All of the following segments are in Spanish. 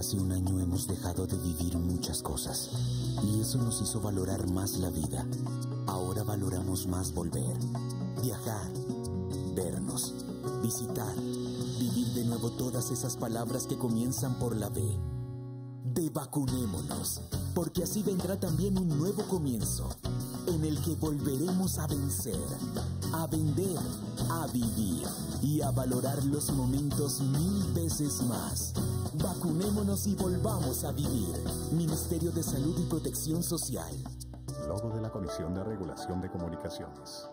Hace un año hemos dejado de vivir muchas cosas y eso nos hizo valorar más la vida. Ahora valoramos más volver, viajar, vernos, visitar, vivir de nuevo todas esas palabras que comienzan por la B. De vacunémonos, porque así vendrá también un nuevo comienzo, en el que volveremos a vencer, a vender, a vivir y a valorar los momentos 1000 veces más. Vacunémonos y volvamos a vivir. Ministerio de Salud y Protección Social. Logo de la Comisión de Regulación de Comunicaciones.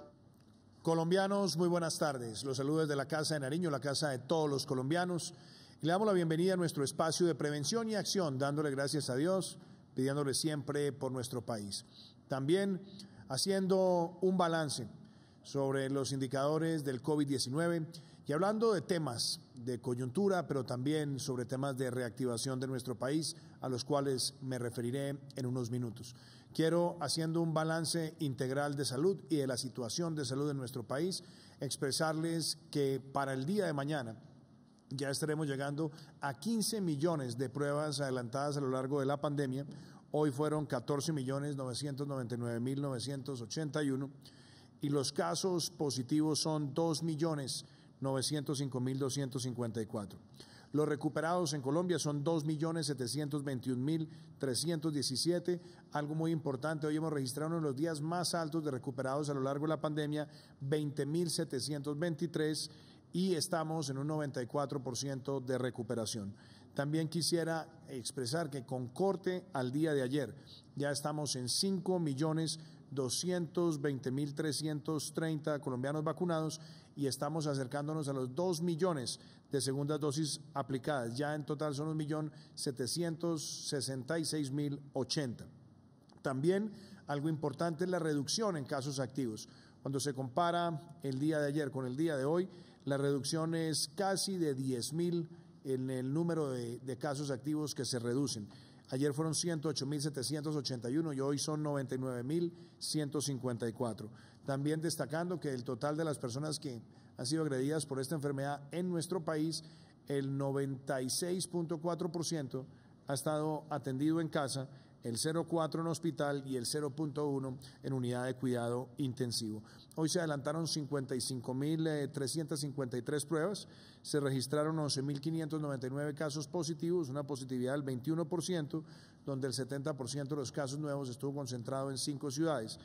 Colombianos, muy buenas tardes. Los saludos desde la Casa de Nariño, la casa de todos los colombianos. Y le damos la bienvenida a nuestro espacio de prevención y acción, dándole gracias a Dios, pidiéndole siempre por nuestro país. También haciendo un balance sobre los indicadores del COVID-19 y hablando de temas de coyuntura, pero también sobre temas de reactivación de nuestro país, a los cuales me referiré en unos minutos. Quiero, haciendo un balance integral de salud y de la situación de salud en nuestro país, expresarles que para el día de mañana ya estaremos llegando a 15 millones de pruebas adelantadas a lo largo de la pandemia. Hoy fueron 14.999.981 y los casos positivos son 2.905.254. Los recuperados en Colombia son 2.721.317. Algo muy importante, hoy hemos registrado uno de los días más altos de recuperados a lo largo de la pandemia, 20.723, y estamos en un 94% de recuperación. También quisiera expresar que con corte al día de ayer ya estamos en 5.220.330 colombianos vacunados y estamos acercándonos a los 2 millones de segundas dosis aplicadas. Ya en total son 1.766.080. También algo importante es la reducción en casos activos. Cuando se compara el día de ayer con el día de hoy, la reducción es casi de 10.000 en el número de casos activos que se reducen. Ayer fueron 108.781 y hoy son 99.154. También destacando que el total de las personas que han sido agredidas por esta enfermedad en nuestro país, el 96.4% ha estado atendido en casa, el 0,4 en hospital y el 0,1 en unidad de cuidado intensivo. Hoy se adelantaron 55.353 pruebas, se registraron 11.599 casos positivos, una positividad del 21%, donde el 70% de los casos nuevos estuvo concentrado en 5 ciudades.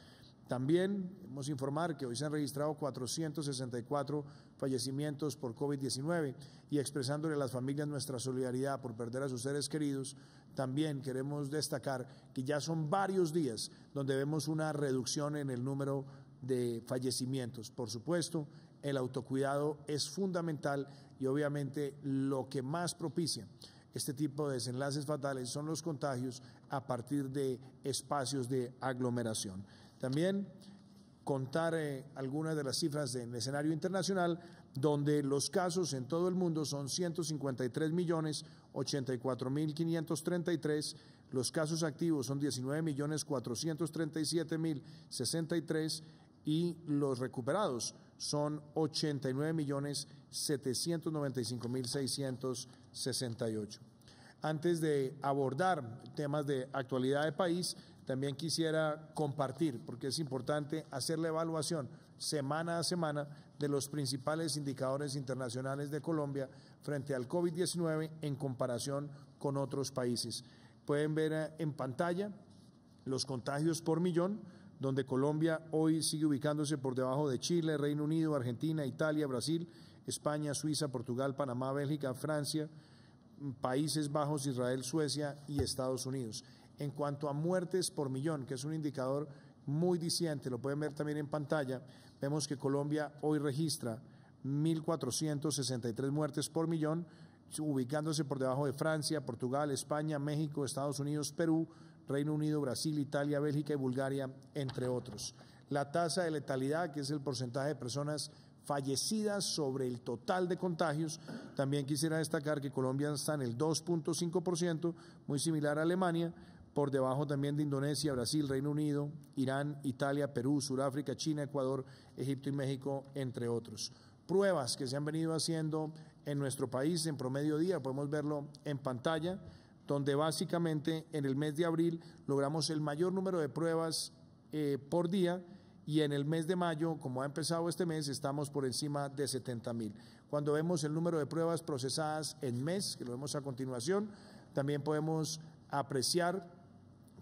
También debemos informar que hoy se han registrado 464 fallecimientos por COVID-19 y expresándole a las familias nuestra solidaridad por perder a sus seres queridos, también queremos destacar que ya son varios días donde vemos una reducción en el número de fallecimientos. Por supuesto, el autocuidado es fundamental y obviamente lo que más propicia este tipo de desenlaces fatales son los contagios a partir de espacios de aglomeración. También contar algunas de las cifras en el escenario internacional, donde los casos en todo el mundo son 153.084.533, los casos activos son 19.437.063 y los recuperados son 89.795.668. Antes de abordar temas de actualidad de país, también quisiera compartir, porque es importante hacer la evaluación semana a semana de los principales indicadores internacionales de Colombia frente al COVID-19 en comparación con otros países. Pueden ver en pantalla los contagios por millón, donde Colombia hoy sigue ubicándose por debajo de Chile, Reino Unido, Argentina, Italia, Brasil, España, Suiza, Portugal, Panamá, Bélgica, Francia, Países Bajos, Israel, Suecia y Estados Unidos. En cuanto a muertes por millón, que es un indicador muy diciente, lo pueden ver también en pantalla, vemos que Colombia hoy registra 1.463 muertes por millón, ubicándose por debajo de Francia, Portugal, España, México, Estados Unidos, Perú, Reino Unido, Brasil, Italia, Bélgica y Bulgaria, entre otros. La tasa de letalidad, que es el porcentaje de personas fallecidas sobre el total de contagios, también quisiera destacar que Colombia está en el 2.5%, muy similar a Alemania, por debajo también de Indonesia, Brasil, Reino Unido, Irán, Italia, Perú, Sudáfrica, China, Ecuador, Egipto y México, entre otros. Pruebas que se han venido haciendo en nuestro país en promedio día, podemos verlo en pantalla. donde básicamente en el mes de abril logramos el mayor número de pruebas por día, y en el mes de mayo, como ha empezado este mes, estamos por encima de 70.000. Cuando vemos el número de pruebas procesadas en mes, que lo vemos a continuación, también podemos apreciar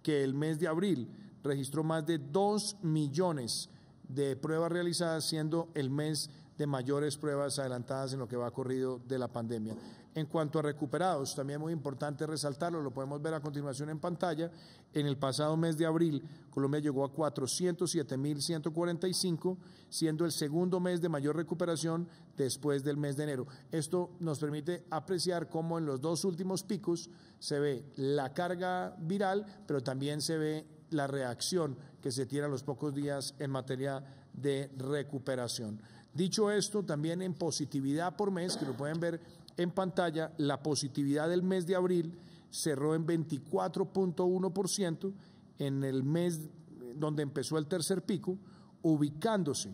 que el mes de abril registró más de 2 millones de pruebas realizadas, siendo el mes de mayores pruebas adelantadas en lo que va corrido de la pandemia. En cuanto a recuperados, también muy importante resaltarlo, lo podemos ver a continuación en pantalla. En el pasado mes de abril, Colombia llegó a 407.145, siendo el segundo mes de mayor recuperación después del mes de enero. Esto nos permite apreciar cómo en los dos últimos picos se ve la carga viral, pero también se ve la reacción que se tiene a los pocos días en materia de recuperación. Dicho esto, también en positividad por mes, que lo pueden ver en pantalla, la positividad del mes de abril cerró en 24.1% en el mes donde empezó el tercer pico, ubicándose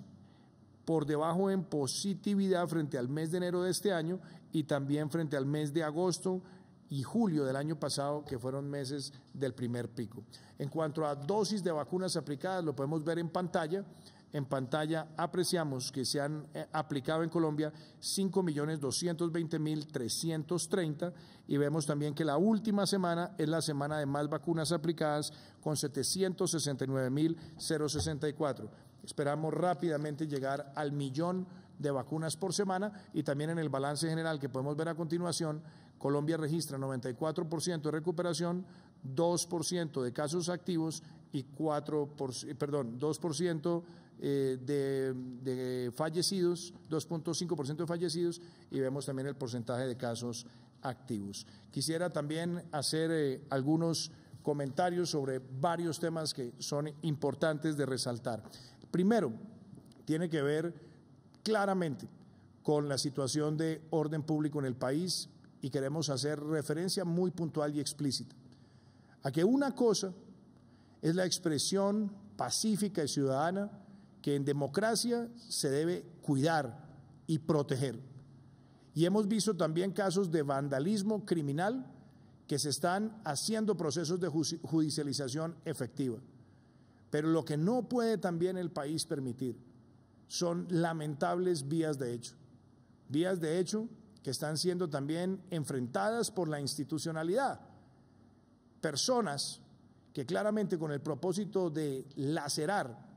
por debajo en positividad frente al mes de enero de este año y también frente al mes de agosto y julio del año pasado, que fueron meses del primer pico. En cuanto a dosis de vacunas aplicadas, lo podemos ver en pantalla. En pantalla apreciamos que se han aplicado en Colombia 5.220.330 y vemos también que la última semana es la semana de más vacunas aplicadas con 769.064. Esperamos rápidamente llegar al 1.000.000 de vacunas por semana, y también en el balance general que podemos ver a continuación, Colombia registra 94% de recuperación, 2% de casos activos y 2% de fallecidos, 2.5% de fallecidos, y vemos también el porcentaje de casos activos. Quisiera también hacer algunos comentarios sobre varios temas que son importantes de resaltar. Primero, tiene que ver claramente con la situación de orden público en el país, y queremos hacer referencia muy puntual y explícita a que una cosa es la expresión pacífica y ciudadana que en democracia se debe cuidar y proteger. Y hemos visto también casos de vandalismo criminal que se están haciendo procesos de judicialización efectiva. Pero lo que no puede también el país permitir son lamentables vías de hecho que están siendo también enfrentadas por la institucionalidad. Personas que claramente con el propósito de lacerar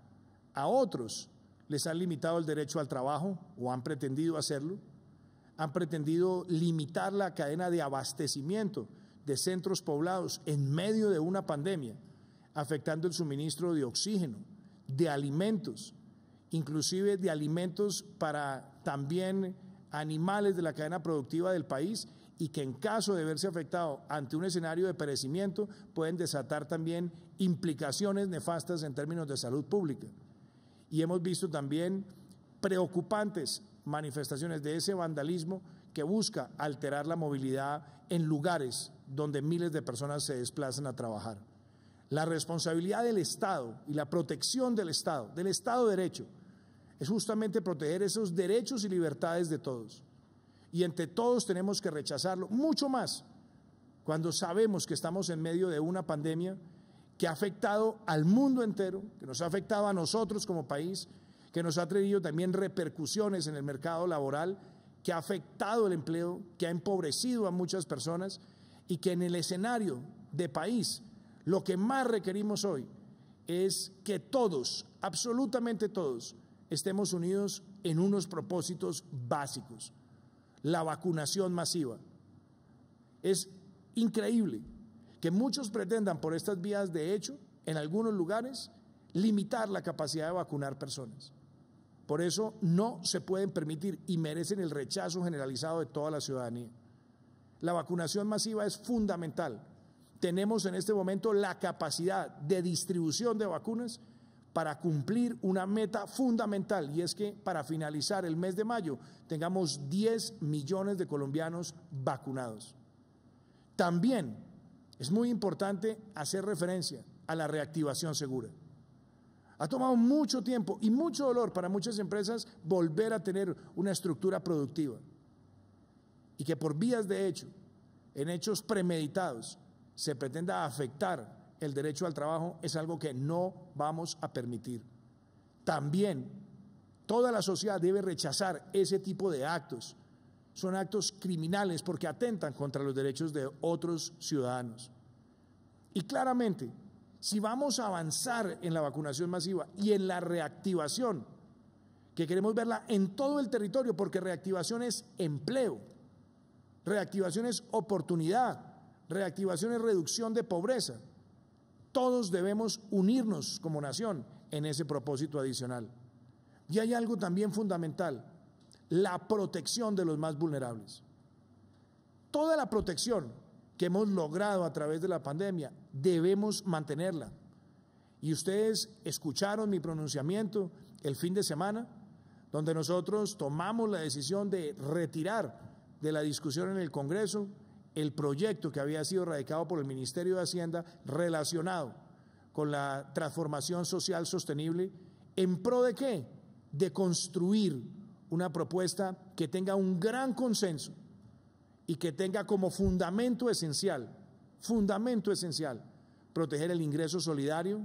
a otros les han limitado el derecho al trabajo o han pretendido hacerlo, han pretendido limitar la cadena de abastecimiento de centros poblados en medio de una pandemia, afectando el suministro de oxígeno, de alimentos, inclusive de alimentos para también animales de la cadena productiva del país, y que en caso de verse afectado ante un escenario de perecimiento pueden desatar también implicaciones nefastas en términos de salud pública. Y hemos visto también preocupantes manifestaciones de ese vandalismo que busca alterar la movilidad en lugares donde miles de personas se desplazan a trabajar. La responsabilidad del Estado y la protección del Estado de Derecho, es justamente proteger esos derechos y libertades de todos. Y entre todos tenemos que rechazarlo, mucho más cuando sabemos que estamos en medio de una pandemia que ha afectado al mundo entero, que nos ha afectado a nosotros como país, que nos ha traído también repercusiones en el mercado laboral, que ha afectado el empleo, que ha empobrecido a muchas personas, y que en el escenario de país lo que más requerimos hoy es que todos, absolutamente todos, estemos unidos en unos propósitos básicos. La vacunación masiva. Es increíble que muchos pretendan por estas vías de hecho, en algunos lugares, limitar la capacidad de vacunar personas. Por eso no se pueden permitir y merecen el rechazo generalizado de toda la ciudadanía. La vacunación masiva es fundamental. Tenemos en este momento la capacidad de distribución de vacunas para cumplir una meta fundamental, y es que para finalizar el mes de mayo tengamos 10 millones de colombianos vacunados. También es muy importante hacer referencia a la reactivación segura. Ha tomado mucho tiempo y mucho dolor para muchas empresas volver a tener una estructura productiva, y que por vías de hecho, en hechos premeditados, se pretenda afectar el derecho al trabajo, es algo que no vamos a permitir. También toda la sociedad debe rechazar ese tipo de actos. Son actos criminales porque atentan contra los derechos de otros ciudadanos. Y claramente, si vamos a avanzar en la vacunación masiva y en la reactivación, que queremos verla en todo el territorio, porque reactivación es empleo, reactivación es oportunidad, reactivación es reducción de pobreza. Todos debemos unirnos como nación en ese propósito adicional. Y hay algo también fundamental, la protección de los más vulnerables. Toda la protección que hemos logrado a través de la pandemia, debemos mantenerla. Y ustedes escucharon mi pronunciamiento el fin de semana, donde nosotros tomamos la decisión de retirar de la discusión en el Congreso el proyecto que había sido radicado por el Ministerio de Hacienda relacionado con la transformación social sostenible, ¿en pro de qué? De construir una propuesta que tenga un gran consenso y que tenga como fundamento esencial, proteger el ingreso solidario,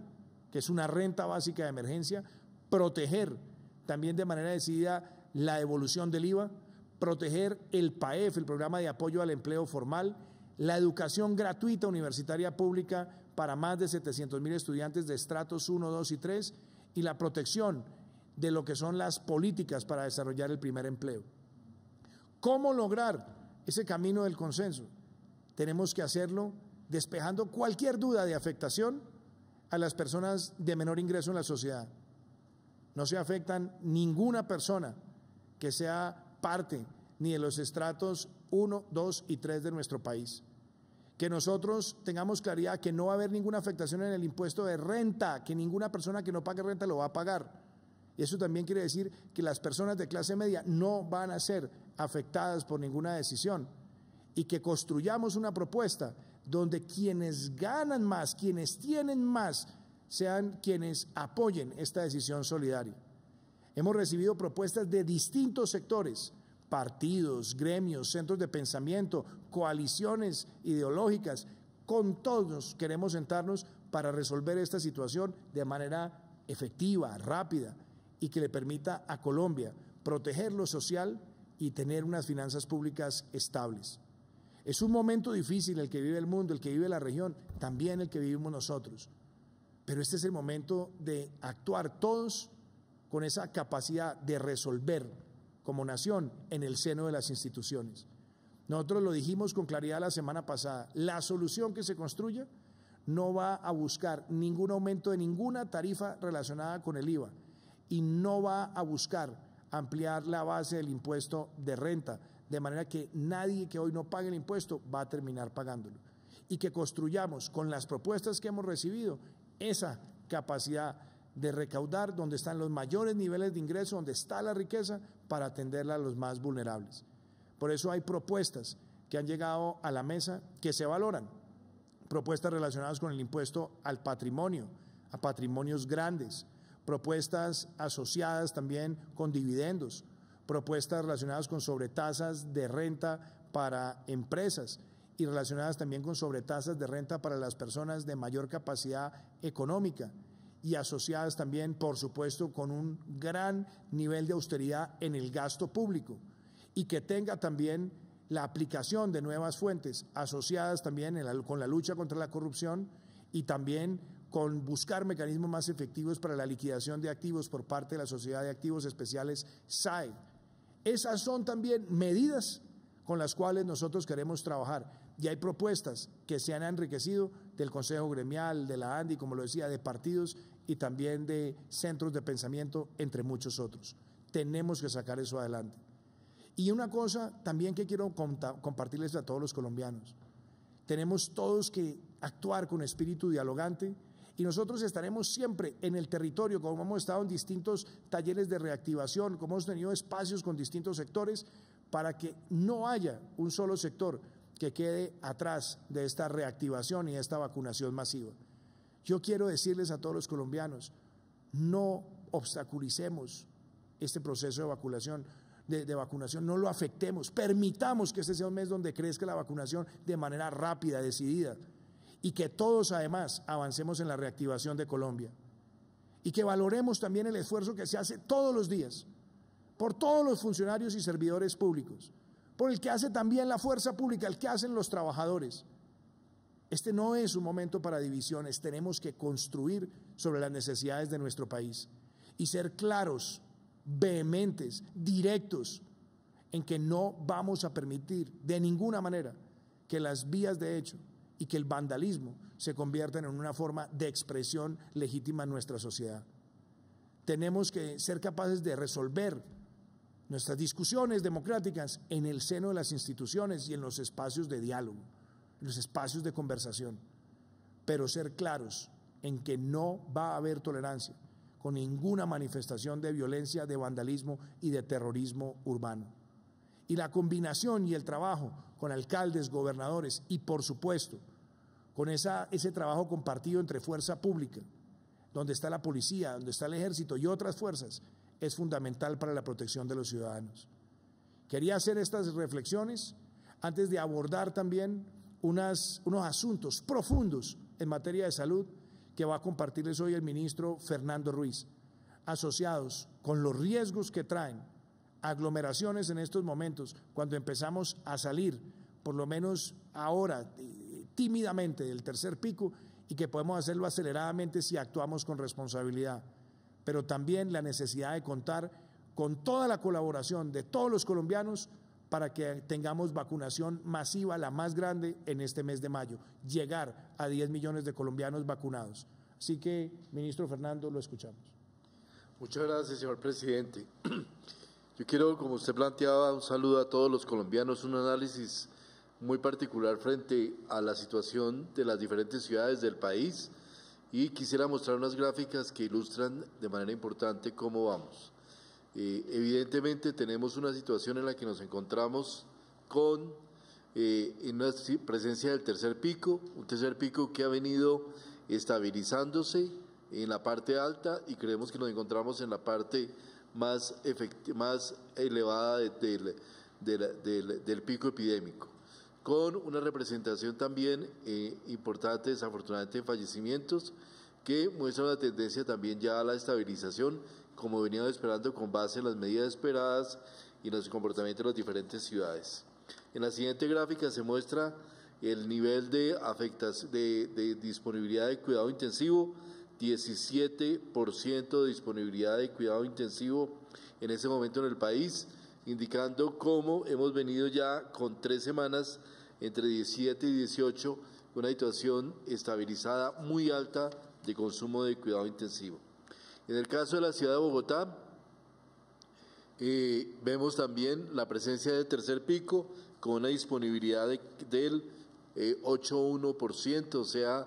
que es una renta básica de emergencia, proteger también de manera decidida la devolución del IVA, proteger el PAEF, el Programa de Apoyo al Empleo Formal, la educación gratuita universitaria pública para más de 700,000 estudiantes de estratos 1, 2 y 3, y la protección de lo que son las políticas para desarrollar el primer empleo. ¿Cómo lograr ese camino del consenso? Tenemos que hacerlo despejando cualquier duda de afectación a las personas de menor ingreso en la sociedad. No se afectan ninguna persona que sea parte ni de los estratos 1, 2 y 3 de nuestro país. Que nosotros tengamos claridad que no va a haber ninguna afectación en el impuesto de renta, que ninguna persona que no pague renta lo va a pagar. Y eso también quiere decir que las personas de clase media no van a ser afectadas por ninguna decisión, y que construyamos una propuesta donde quienes ganan más, quienes tienen más, sean quienes apoyen esta decisión solidaria. Hemos recibido propuestas de distintos sectores, partidos, gremios, centros de pensamiento, coaliciones ideológicas. Con todos queremos sentarnos para resolver esta situación de manera efectiva, rápida, y que le permita a Colombia proteger lo social y tener unas finanzas públicas estables. Es un momento difícil el que vive el mundo, el que vive la región, también el que vivimos nosotros. Pero este es el momento de actuar todos con esa capacidad de resolver como nación en el seno de las instituciones. Nosotros lo dijimos con claridad la semana pasada, la solución que se construya no va a buscar ningún aumento de ninguna tarifa relacionada con el IVA y no va a buscar ampliar la base del impuesto de renta, de manera que nadie que hoy no pague el impuesto va a terminar pagándolo. Y que construyamos con las propuestas que hemos recibido esa capacidad de recaudar donde están los mayores niveles de ingreso, donde está la riqueza, para atenderla a los más vulnerables. Por eso hay propuestas que han llegado a la mesa que se valoran, propuestas relacionadas con el impuesto al patrimonio, a patrimonios grandes, propuestas asociadas también con dividendos, propuestas relacionadas con sobretasas de renta para empresas y relacionadas también con sobretasas de renta para las personas de mayor capacidad económica, y asociadas también, por supuesto, con un gran nivel de austeridad en el gasto público, y que tenga también la aplicación de nuevas fuentes asociadas también con la lucha contra la corrupción y también con buscar mecanismos más efectivos para la liquidación de activos por parte de la Sociedad de Activos Especiales, SAE. Esas son también medidas con las cuales nosotros queremos trabajar, y hay propuestas que se han enriquecido del Consejo Gremial, de la ANDI, como lo decía, de partidos y también de centros de pensamiento, entre muchos otros. Tenemos que sacar eso adelante. Y una cosa también que quiero compartirles a todos los colombianos: tenemos todos que actuar con espíritu dialogante, y nosotros estaremos siempre en el territorio, como hemos estado en distintos talleres de reactivación, como hemos tenido espacios con distintos sectores, para que no haya un solo sector que quede atrás de esta reactivación y de esta vacunación masiva. Yo quiero decirles a todos los colombianos, no obstaculicemos este proceso de vacunación, no lo afectemos, permitamos que este sea un mes donde crezca la vacunación de manera rápida, decidida, y que todos además avancemos en la reactivación de Colombia y que valoremos también el esfuerzo que se hace todos los días por todos los funcionarios y servidores públicos, por el que hace también la fuerza pública, el que hacen los trabajadores. Este no es un momento para divisiones, tenemos que construir sobre las necesidades de nuestro país y ser claros, vehementes, directos en que no vamos a permitir de ninguna manera que las vías de hecho y que el vandalismo se conviertan en una forma de expresión legítima en nuestra sociedad. Tenemos que ser capaces de resolver nuestras discusiones democráticas en el seno de las instituciones y en los espacios de diálogo, en los espacios de conversación, pero ser claros en que no va a haber tolerancia con ninguna manifestación de violencia, de vandalismo y de terrorismo urbano. Y la combinación y el trabajo con alcaldes, gobernadores y, por supuesto, con ese trabajo compartido entre fuerza pública, donde está la policía, donde está el ejército y otras fuerzas, es fundamental para la protección de los ciudadanos. Quería hacer estas reflexiones antes de abordar también unos asuntos profundos en materia de salud que va a compartirles hoy el ministro Fernando Ruiz, asociados con los riesgos que traen aglomeraciones en estos momentos, cuando empezamos a salir, por lo menos ahora, tímidamente del tercer pico, y que podemos hacerlo aceleradamente si actuamos con responsabilidad, pero también la necesidad de contar con toda la colaboración de todos los colombianos para que tengamos vacunación masiva, la más grande en este mes de mayo, llegar a 10 millones de colombianos vacunados. Así que, ministro Fernando, lo escuchamos. Muchas gracias, señor presidente. Yo quiero, como usted planteaba, un saludo a todos los colombianos, un análisis muy particular frente a la situación de las diferentes ciudades del país, y quisiera mostrar unas gráficas que ilustran de manera importante cómo vamos. Evidentemente tenemos una situación en la que nos encontramos con una presencia del tercer pico, un tercer pico que ha venido estabilizándose en la parte alta, y creemos que nos encontramos en la parte más elevada del pico epidémico, con una representación también importante, desafortunadamente, en fallecimientos, que muestra una tendencia también ya a la estabilización, como veníamos esperando con base en las medidas esperadas y en los comportamientos de las diferentes ciudades. En la siguiente gráfica se muestra el nivel de disponibilidad de cuidado intensivo, 17% de disponibilidad de cuidado intensivo en ese momento en el país, indicando cómo hemos venido ya con 3 semanas, entre 17 y 18, una situación estabilizada muy alta de consumo de cuidado intensivo. En el caso de la ciudad de Bogotá, vemos también la presencia del tercer pico con una disponibilidad del 8,1%, o sea,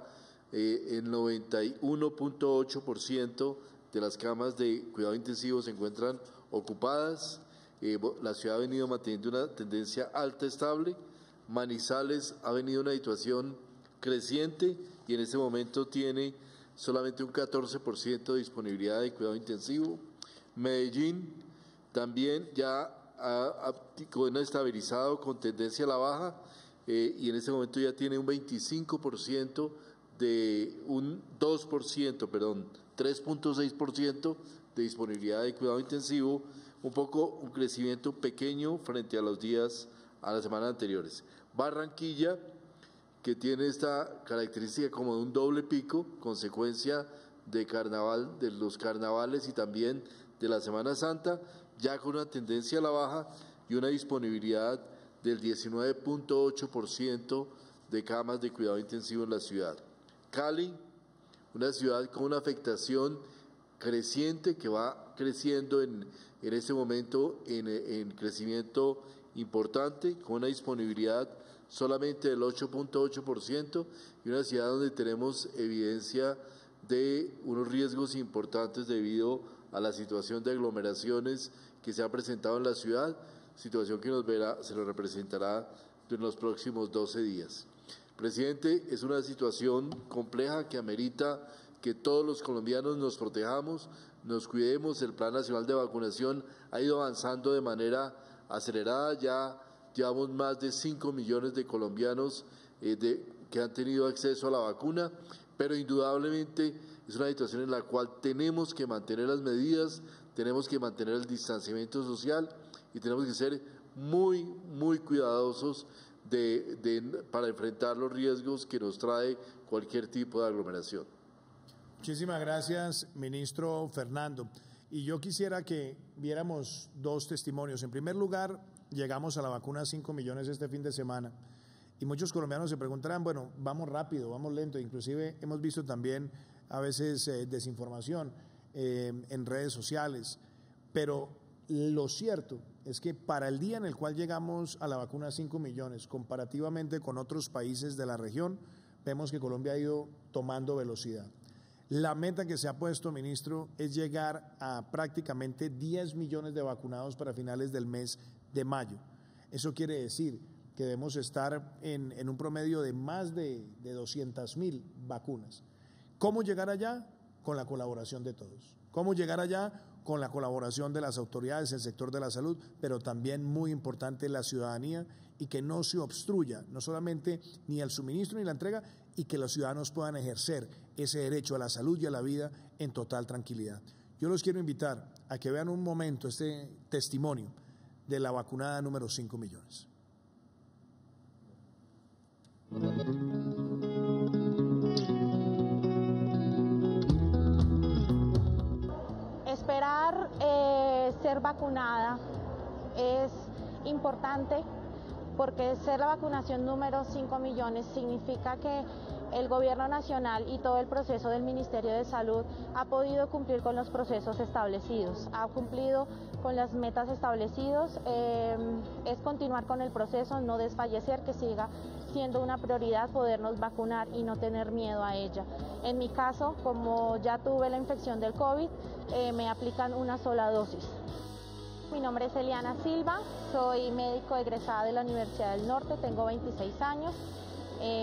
el 91,8% de las camas de cuidado intensivo se encuentran ocupadas. La ciudad ha venido manteniendo una tendencia alta estable. Manizales ha venido una situación creciente y en este momento tiene solamente un 14% de disponibilidad de cuidado intensivo. Medellín también ya ha estabilizado con tendencia a la baja y en este momento ya tiene un 25% un 3.6% de disponibilidad de cuidado intensivo, un crecimiento pequeño frente a las semanas anteriores. Barranquilla, que tiene esta característica como de un doble pico, consecuencia de los carnavales y también de la Semana Santa, ya con una tendencia a la baja y una disponibilidad del 19,8% de camas de cuidado intensivo en la ciudad. Cali, una ciudad con una afectación creciente que va creciendo en este momento en crecimiento importante, con una disponibilidad solamente del 8,8%, y una ciudad donde tenemos evidencia de unos riesgos importantes debido a la situación de aglomeraciones que se ha presentado en la ciudad, situación que se nos representará en los próximos 12 días. Presidente, es una situación compleja que amerita que todos los colombianos nos protejamos, nos cuidemos. El Plan Nacional de Vacunación ha ido avanzando de manera acelerada, ya llevamos más de 5 millones de colombianos que han tenido acceso a la vacuna, pero indudablemente es una situación en la cual tenemos que mantener las medidas, tenemos que mantener el distanciamiento social y tenemos que ser muy, muy cuidadosos para enfrentar los riesgos que nos trae cualquier tipo de aglomeración. Muchísimas gracias, ministro Fernando. Y yo quisiera que viéramos dos testimonios. En primer lugar, llegamos a la vacuna 5 millones este fin de semana y muchos colombianos se preguntarán, bueno, vamos rápido, vamos lento. Inclusive hemos visto también a veces desinformación en redes sociales, pero lo cierto es que para el día en el cual llegamos a la vacuna 5 millones, comparativamente con otros países de la región, vemos que Colombia ha ido tomando velocidad. La meta que se ha puesto, ministro, es llegar a prácticamente 10 millones de vacunados para finales del mes de mayo. Eso quiere decir que debemos estar en un promedio de más de 200.000 vacunas. ¿Cómo llegar allá? Con la colaboración de todos. ¿Cómo llegar allá? Con la colaboración de las autoridades, el sector de la salud, pero también muy importante la ciudadanía y que no se obstruya, no solamente ni el suministro ni la entrega, y que los ciudadanos puedan ejercer ese derecho a la salud y a la vida en total tranquilidad. Yo los quiero invitar a que vean un momento este testimonio de la vacunada número 5 millones. Esperar ser vacunada es importante porque ser la vacunación número 5 millones significa que el gobierno nacional y todo el proceso del Ministerio de Salud ha podido cumplir con los procesos establecidos, ha cumplido con las metas establecidas, es continuar con el proceso, no desfallecer, que siga siendo una prioridad podernos vacunar y no tener miedo a ella. En mi caso, como ya tuve la infección del COVID, me aplican una sola dosis. Mi nombre es Eliana Silva, soy médico egresada de la Universidad del Norte, tengo 26 años,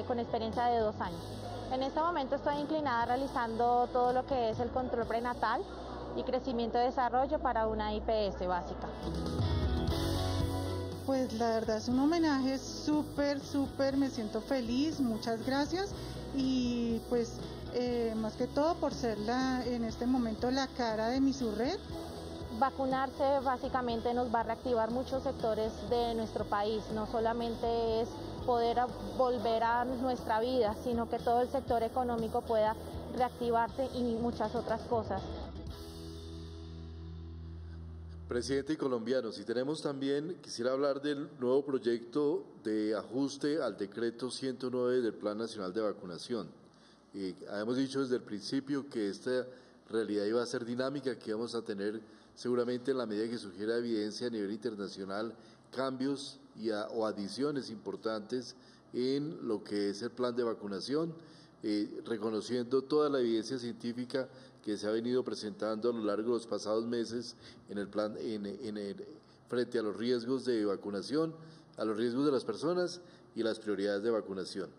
con experiencia de 2 años. En este momento estoy inclinada realizando todo lo que es el control prenatal y crecimiento y desarrollo para una IPS básica. Pues la verdad es un homenaje súper, me siento feliz, muchas gracias y pues más que todo por ser en este momento la cara de Misurred. Vacunarse básicamente nos va a reactivar muchos sectores de nuestro país, no solamente es poder volver a nuestra vida, sino que todo el sector económico pueda reactivarse y muchas otras cosas. Presidente y colombianos, y tenemos también, quisiera hablar del nuevo proyecto de ajuste al decreto 109 del Plan Nacional de Vacunación. Habíamos dicho desde el principio que esta realidad iba a ser dinámica, que íbamos a tener seguramente en la medida que sugiera evidencia a nivel internacional cambios o adiciones importantes en lo que es el plan de vacunación, reconociendo toda la evidencia científica que se ha venido presentando a lo largo de los pasados meses en el plan, frente a los riesgos de vacunación, a los riesgos de las personas y las prioridades de vacunación.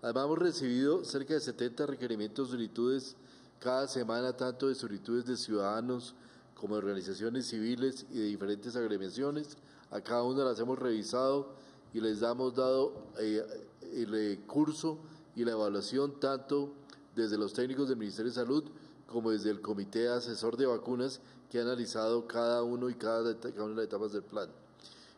Además, hemos recibido cerca de 70 requerimientos de solicitudes cada semana, tanto de solicitudes de ciudadanos como de organizaciones civiles y de diferentes agremiaciones. A cada una las hemos revisado y les hemos dado el curso y la evaluación tanto desde los técnicos del Ministerio de Salud como desde el Comité Asesor de Vacunas que ha analizado cada uno y cada una de las etapas del plan.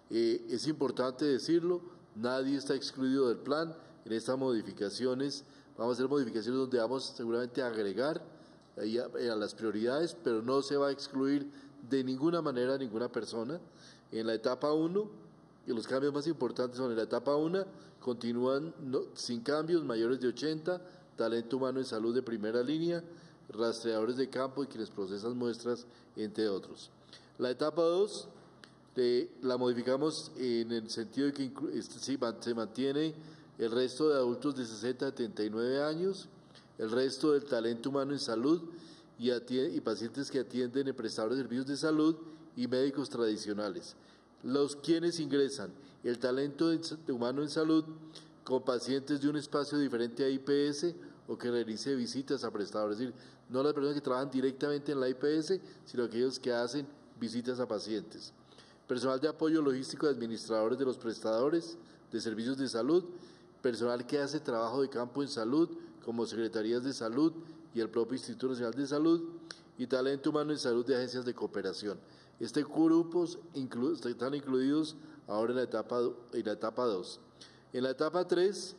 Es importante decirlo, nadie está excluido del plan. En estas modificaciones vamos a hacer modificaciones donde vamos seguramente a agregar a las prioridades, pero no se va a excluir de ninguna manera a ninguna persona. En la etapa 1, y los cambios más importantes son en la etapa 1, continúan sin cambios, mayores de 80, talento humano en salud de primera línea, rastreadores de campo y quienes procesan muestras, entre otros. La etapa 2 la modificamos en el sentido de que se mantiene el resto de adultos de 60 a 79 años, el resto del talento humano en salud y pacientes que atienden en prestadores de servicios de salud y médicos tradicionales. Los quienes ingresan el talento humano en salud con pacientes de un espacio diferente a IPS o que realice visitas a prestadores, es decir, no las personas que trabajan directamente en la IPS, sino aquellos que hacen visitas a pacientes. Personal de apoyo logístico de administradores de los prestadores de servicios de salud, personal que hace trabajo de campo en salud, como secretarías de salud y el propio Instituto Nacional de Salud, y talento humano en salud de agencias de cooperación. Estos grupos están incluidos ahora en la etapa 2. En la etapa 3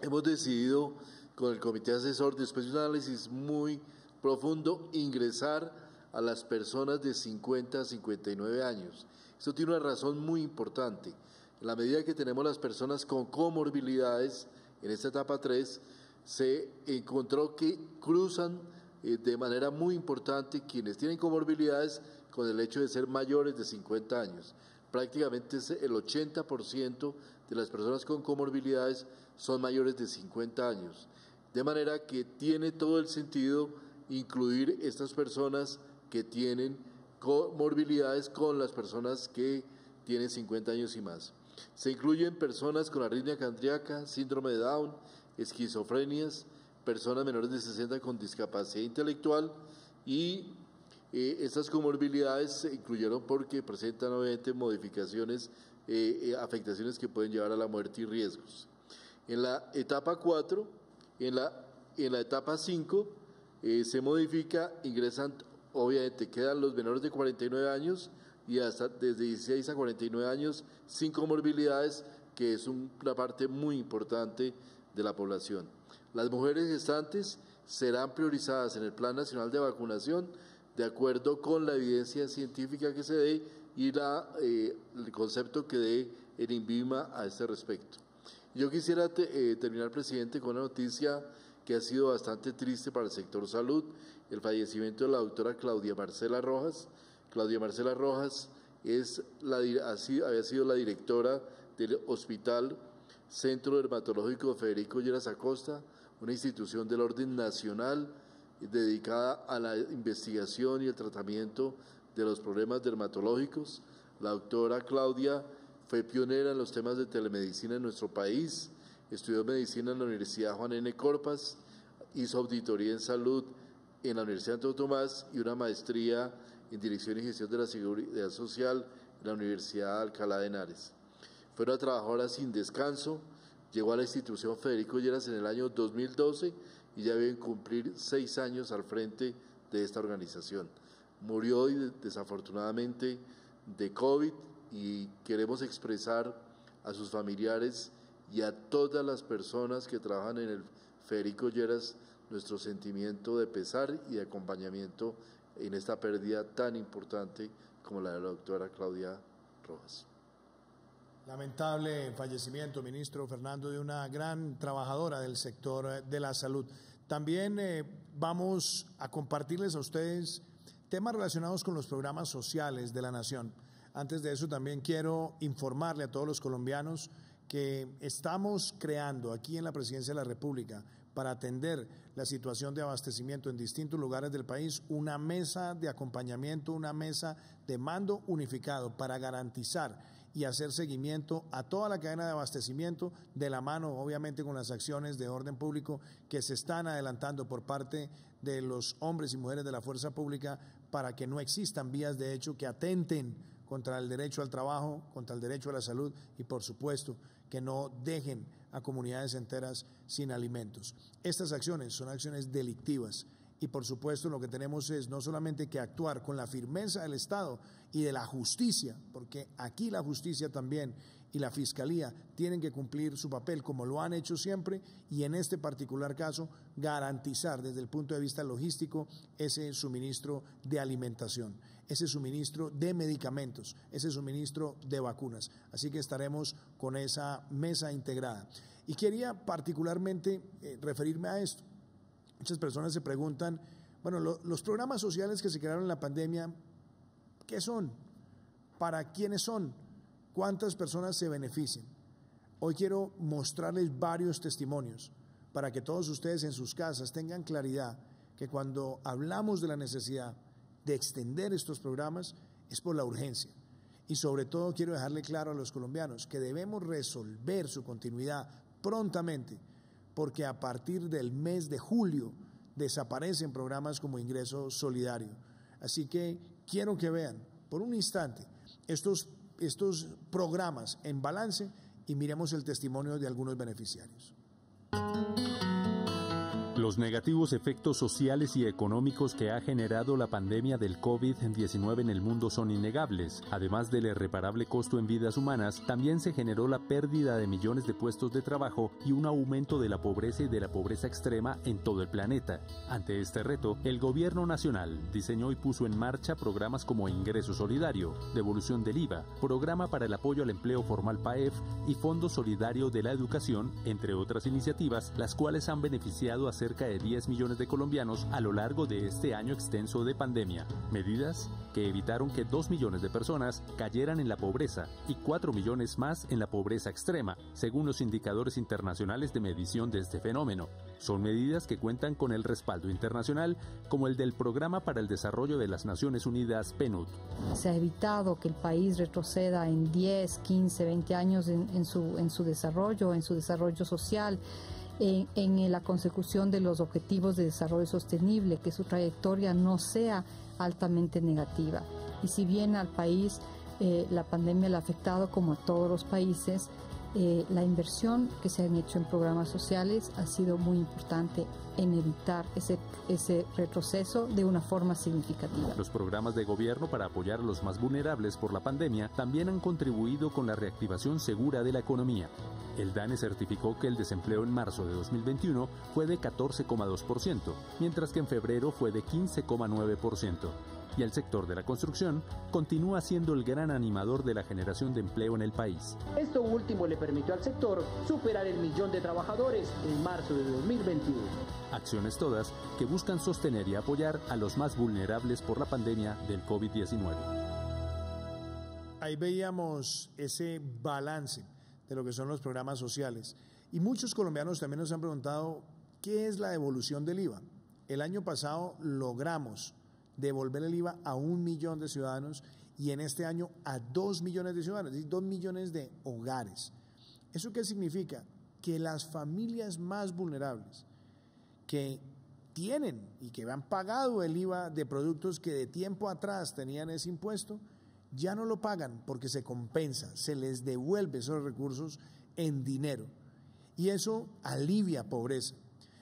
hemos decidido con el comité asesor, después de un análisis muy profundo, ingresar a las personas de 50 a 59 años. Esto tiene una razón muy importante. En la medida que tenemos las personas con comorbilidades, en esta etapa 3, se encontró que cruzan de manera muy importante quienes tienen comorbilidades con el hecho de ser mayores de 50 años. Prácticamente el 80% de las personas con comorbilidades son mayores de 50 años. De manera que tiene todo el sentido incluir estas personas que tienen comorbilidades con las personas que tienen 50 años y más. Se incluyen personas con arritmia cardíaca, síndrome de Down, esquizofrenias, personas menores de 60 con discapacidad intelectual y estas comorbilidades se incluyeron porque presentan obviamente modificaciones, afectaciones que pueden llevar a la muerte y riesgos. En la etapa 4, en la etapa 5 se modifica, ingresan, obviamente quedan los menores de 49 años y hasta desde 16 a 49 años sin comorbilidades, que es una parte muy importante de la población. Las mujeres gestantes serán priorizadas en el Plan Nacional de Vacunación de acuerdo con la evidencia científica que se dé y el concepto que dé el INVIMA a este respecto. Yo quisiera terminar, presidente, con una noticia que ha sido bastante triste para el sector salud, el fallecimiento de la doctora Claudia Marcela Rojas. Claudia Marcela Rojas había sido la directora del Hospital Centro Dermatológico Federico Lleras Acosta, una institución del orden nacional dedicada a la investigación y el tratamiento de los problemas dermatológicos. La doctora Claudia fue pionera en los temas de telemedicina en nuestro país, estudió medicina en la Universidad Juan N. Corpas, hizo auditoría en salud en la Universidad Santo Tomás y una maestría en Dirección y Gestión de la Seguridad Social en la Universidad Alcalá de Henares. Fue una trabajadora sin descanso, llegó a la institución Federico Lleras en el año 2012 y ya deben cumplir 6 años al frente de esta organización. Murió hoy desafortunadamente de COVID y queremos expresar a sus familiares y a todas las personas que trabajan en el Federico Lleras nuestro sentimiento de pesar y de acompañamiento en esta pérdida tan importante como la de la doctora Claudia Rojas. Lamentable fallecimiento, ministro Fernando, de una gran trabajadora del sector de la salud. También vamos a compartirles a ustedes temas relacionados con los programas sociales de la nación. Antes de eso también quiero informarle a todos los colombianos que estamos creando aquí en la Presidencia de la República para atender la situación de abastecimiento en distintos lugares del país, una mesa de acompañamiento, una mesa de mando unificado para garantizar y hacer seguimiento a toda la cadena de abastecimiento de la mano, obviamente, con las acciones de orden público que se están adelantando por parte de los hombres y mujeres de la fuerza pública para que no existan vías de hecho que atenten contra el derecho al trabajo, contra el derecho a la salud y, por supuesto, que no dejen a comunidades enteras sin alimentos. Estas acciones son acciones delictivas y, por supuesto, lo que tenemos es no solamente que actuar con la firmeza del Estado y de la justicia, porque aquí la justicia también y la Fiscalía tienen que cumplir su papel como lo han hecho siempre y en este particular caso garantizar desde el punto de vista logístico ese suministro de alimentación, ese suministro de medicamentos, ese suministro de vacunas. Así que estaremos con esa mesa integrada. Y quería particularmente referirme a esto. Muchas personas se preguntan, bueno, los programas sociales que se crearon en la pandemia, ¿qué son? ¿Para quiénes son? ¿Cuántas personas se benefician? Hoy quiero mostrarles varios testimonios para que todos ustedes en sus casas tengan claridad que cuando hablamos de la necesidad de extender estos programas es por la urgencia. Y sobre todo quiero dejarle claro a los colombianos que debemos resolver su continuidad prontamente, porque a partir del mes de julio desaparecen programas como Ingreso Solidario. Así que quiero que vean por un instante estos programas en balance y miremos el testimonio de algunos beneficiarios. Los negativos efectos sociales y económicos que ha generado la pandemia del COVID-19 en el mundo son innegables. Además del irreparable costo en vidas humanas, también se generó la pérdida de millones de puestos de trabajo y un aumento de la pobreza y de la pobreza extrema en todo el planeta. Ante este reto, el Gobierno Nacional diseñó y puso en marcha programas como Ingreso Solidario, Devolución del IVA, Programa para el Apoyo al Empleo Formal PAEF y Fondo Solidario de la Educación, entre otras iniciativas, las cuales han beneficiado a cerca de 10 millones de colombianos a lo largo de este año extenso de pandemia. Medidas que evitaron que 2 millones de personas cayeran en la pobreza y 4 millones más en la pobreza extrema, según los indicadores internacionales de medición de este fenómeno. Son medidas que cuentan con el respaldo internacional, como el del Programa para el Desarrollo de las Naciones Unidas, PNUD. Se ha evitado que el país retroceda en 10, 15, 20 años en su desarrollo social, en la consecución de los objetivos de desarrollo sostenible, que su trayectoria no sea altamente negativa. Y si bien al país la pandemia le ha afectado como a todos los países, la inversión que se han hecho en programas sociales ha sido muy importante en evitar ese retroceso de una forma significativa. Los programas de gobierno para apoyar a los más vulnerables por la pandemia también han contribuido con la reactivación segura de la economía. El DANE certificó que el desempleo en marzo de 2021 fue de 14,2%, mientras que en febrero fue de 15,9%. Y el sector de la construcción continúa siendo el gran animador de la generación de empleo en el país. Esto último le permitió al sector superar el 1.000.000 de trabajadores en marzo de 2021. Acciones todas que buscan sostener y apoyar a los más vulnerables por la pandemia del COVID-19. Ahí veíamos ese balance de lo que son los programas sociales. Y muchos colombianos también nos han preguntado qué es la devolución del IVA. El año pasado logramos devolver el IVA a 1 millón de ciudadanos y en este año a 2 millones de ciudadanos, es decir, 2 millones de hogares. ¿Eso qué significa? Que las familias más vulnerables que tienen y que han pagado el IVA de productos que de tiempo atrás tenían ese impuesto, ya no lo pagan porque se compensa, se les devuelve esos recursos en dinero y eso alivia pobreza.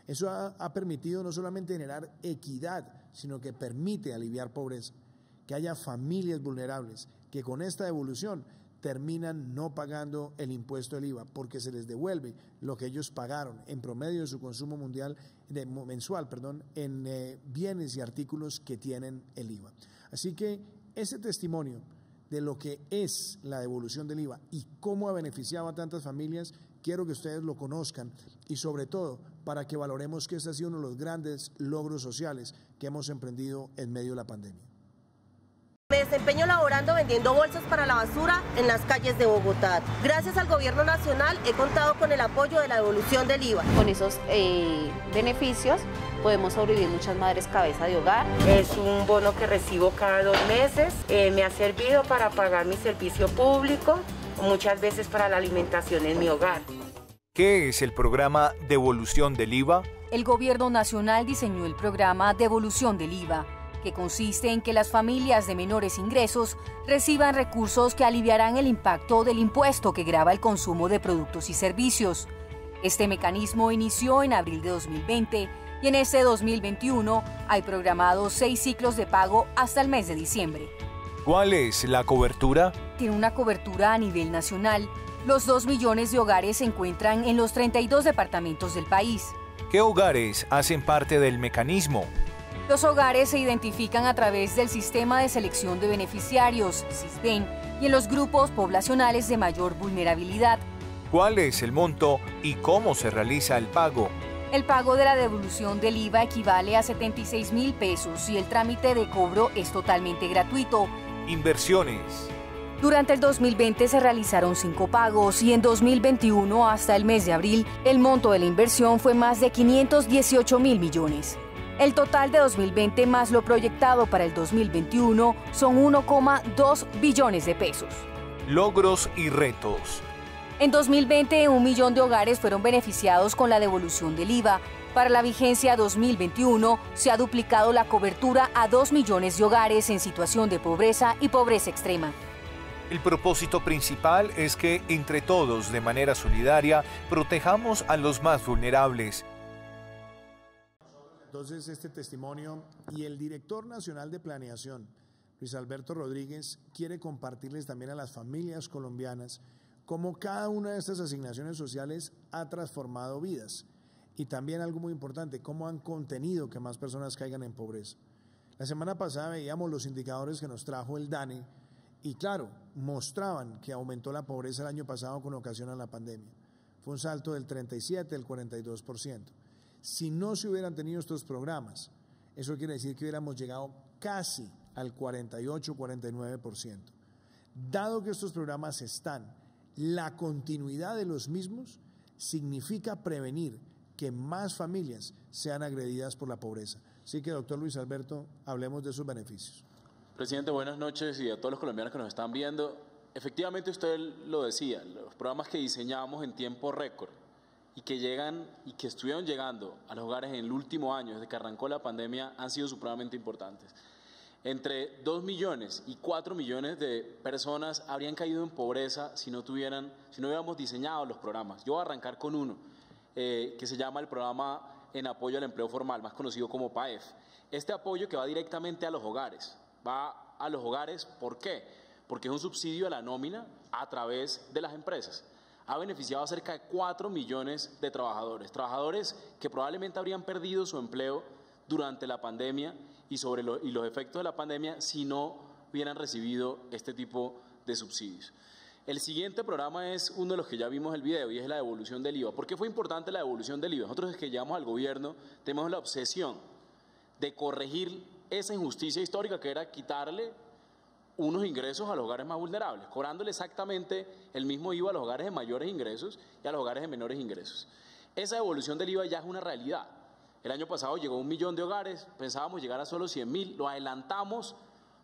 Eso ha permitido no solamente generar equidad, sino que permite aliviar pobreza, que haya familias vulnerables que con esta devolución terminan no pagando el impuesto del IVA porque se les devuelve lo que ellos pagaron en promedio de su consumo mensual en bienes y artículos que tienen el IVA. Así que ese testimonio de lo que es la devolución del IVA y cómo ha beneficiado a tantas familias, quiero que ustedes lo conozcan y sobre todo para que valoremos que este ha sido uno de los grandes logros sociales que hemos emprendido en medio de la pandemia. Me desempeño laborando vendiendo bolsas para la basura en las calles de Bogotá. Gracias al Gobierno Nacional he contado con el apoyo de la devolución del IVA. Con esos beneficios podemos sobrevivir muchas madres cabeza de hogar. Es un bono que recibo cada 2 meses. Me ha servido para pagar mi servicio público, muchas veces para la alimentación en mi hogar. ¿Qué es el programa Devolución del IVA? El Gobierno Nacional diseñó el programa Devolución del IVA, que consiste en que las familias de menores ingresos reciban recursos que aliviarán el impacto del impuesto que grava el consumo de productos y servicios. Este mecanismo inició en abril de 2020 y en este 2021 hay programados 6 ciclos de pago hasta el mes de diciembre. ¿Cuál es la cobertura? Tiene una cobertura a nivel nacional. Los 2 millones de hogares se encuentran en los 32 departamentos del país. ¿Qué hogares hacen parte del mecanismo? Los hogares se identifican a través del Sistema de Selección de Beneficiarios, SISBEN, y en los grupos poblacionales de mayor vulnerabilidad. ¿Cuál es el monto y cómo se realiza el pago? El pago de la devolución del IVA equivale a 76.000 pesos y el trámite de cobro es totalmente gratuito. Inversiones. Durante el 2020 se realizaron 5 pagos y en 2021, hasta el mes de abril, el monto de la inversión fue más de 518.000 millones. El total de 2020 más lo proyectado para el 2021 son 1,2 billones de pesos. Logros y retos. En 2020, 1 millón de hogares fueron beneficiados con la devolución del IVA. Para la vigencia 2021, se ha duplicado la cobertura a 2 millones de hogares en situación de pobreza y pobreza extrema. El propósito principal es que entre todos, de manera solidaria, protejamos a los más vulnerables. Entonces, este testimonio y el director nacional de planeación, Luis Alberto Rodríguez, quiere compartirles también a las familias colombianas cómo cada una de estas asignaciones sociales ha transformado vidas y también algo muy importante, cómo han contenido que más personas caigan en pobreza. La semana pasada veíamos los indicadores que nos trajo el DANE y claro, mostraban que aumentó la pobreza el año pasado con ocasión a la pandemia. Fue un salto del 37, del 42%. Si no se hubieran tenido estos programas, eso quiere decir que hubiéramos llegado casi al 48, 49%. Dado que estos programas están, la continuidad de los mismos significa prevenir que más familias sean agredidas por la pobreza. Así que, doctor Luis Alberto, hablemos de esos beneficios. Presidente, buenas noches y a todos los colombianos que nos están viendo. Efectivamente, usted lo decía, los programas que diseñamos en tiempo récord y que llegan y que estuvieron llegando a los hogares en el último año, desde que arrancó la pandemia, han sido supremamente importantes. Entre 2 millones y 4 millones de personas habrían caído en pobreza si no hubiéramos diseñado los programas. Yo voy a arrancar con uno, que se llama el Programa en Apoyo al Empleo Formal, más conocido como PAEF. Este apoyo que va directamente a los hogares. Va a los hogares, ¿por qué? Porque es un subsidio a la nómina a través de las empresas. Ha beneficiado a cerca de 4 millones de trabajadores que probablemente habrían perdido su empleo durante la pandemia y los efectos de la pandemia si no hubieran recibido este tipo de subsidios. El siguiente programa es uno de los que ya vimos el video y es la devolución del IVA. ¿Por qué fue importante la devolución del IVA? Nosotros, desde que llegamos al gobierno, tenemos la obsesión de corregir esa injusticia histórica que era quitarle unos ingresos a los hogares más vulnerables, cobrándole exactamente el mismo IVA a los hogares de mayores ingresos y a los hogares de menores ingresos. Esa devolución del IVA ya es una realidad. El año pasado llegó 1 millón de hogares, pensábamos llegar a solo 100.000, lo adelantamos